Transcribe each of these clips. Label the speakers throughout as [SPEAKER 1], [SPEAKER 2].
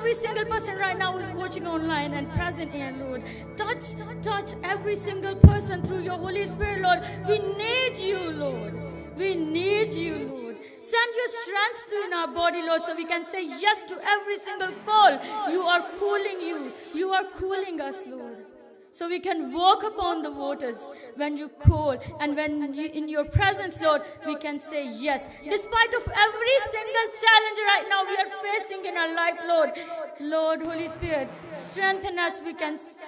[SPEAKER 1] every single person right now who's watching online and present here, Lord. Touch every single person through your Holy Spirit, Lord. We need you, Lord. We need you, Lord. Send your strength in our body, Lord, so we can say yes to every single call. You are cooling us, Lord. So we can walk upon the waters when you call, and when you, in your presence, Lord, we can say yes. Despite of every single challenge right now we are facing in our life, Lord, Holy Spirit, strengthen us.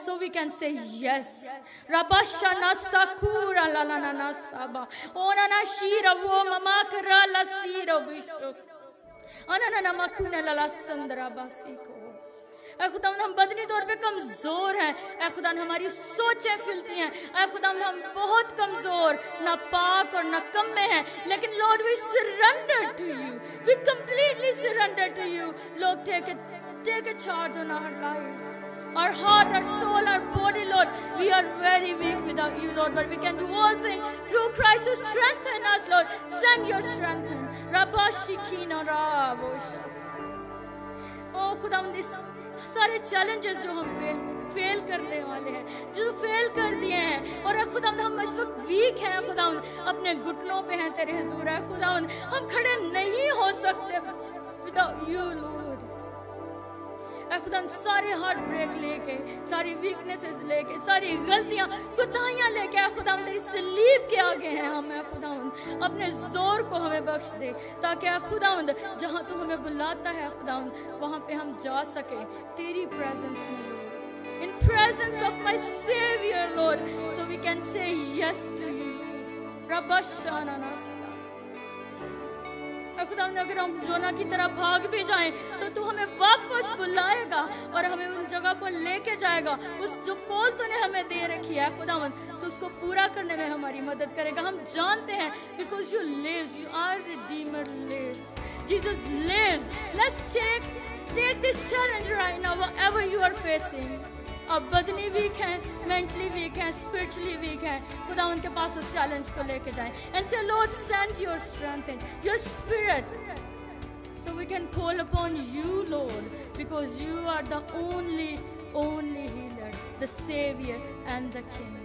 [SPEAKER 1] So we can say yes. Rabashana sakura la la na saba. Ona na shira wo mama kara la sira bisho. Ana na makuna la la sandra basiko. ऐ खुदावंद हम बदनी तौर पे कमज़ोर हैं, ऐ खुदावंद हमारी सोचें फिलती हैं, ऐ खुदावंद हम बहुत कमज़ोर, ना पाक और ना कम में हैं, लेकिन Lord, we surrender to you, we completely surrender to you. Lord, take a charge on our life, our heart, our soul, our body, Lord. We are very weak without you, Lord, but we can do all things through Christ who strengthens us, Lord. Send your strength in. Rabashikina Raboshas. Oh खुदावंद, सारे challenges जो हम fail करने वाले हैं, जो fail कर दिए हैं, और खुदावंद हम इस वक्त वीक हैं, खुदावंद अपने घुटनों पे हैं तेरे हुजूर है खुदावंद, हम खड़े नहीं हो सकते विदाउट यू लॉर्ड। ऐ खुदावंद सारे हार्ट ब्रेक लेके, सारी वीकनेसेस लेके, सारी गलतियां कोताहियां लेके ऐ खुदावंद तेरी सलीब के आगे हैं हम। ऐ खुदावंद अपने जोर को हमें बख्श दे, ताकि ऐ खुदावंद जहां तू हमें बुलाता है खुदावंद वहां पे हम जा सके तेरी प्रेजेंस में, Lord, in presence of my Savior, Lord, so we can say yes to you. Rabashana nasa. खुदावंद अगर हम जोना की तरह भाग भी जाएं तो तू हमें वापस बुलाएगा और हमें उन जगह पर लेके जाएगा। उस जो कॉल तूने हमें दे रखी है खुदावंद, तो उसको पूरा करने में हमारी मदद करेगा। हम जानते हैं because you lives, you are Redeemer lives, Jesus lives. Let's take this challenge right now, whatever you are facing. अब बदनी वीक हैं, मेंटली वीक हैं, स्पिरिचुअली वीक हैं, खुदा उनके पास उस चैलेंज को लेके जाएं and say, Lord, send your strength in, your spirit, so we can call upon you, Lord, because you are the only healer, the Savior and the King.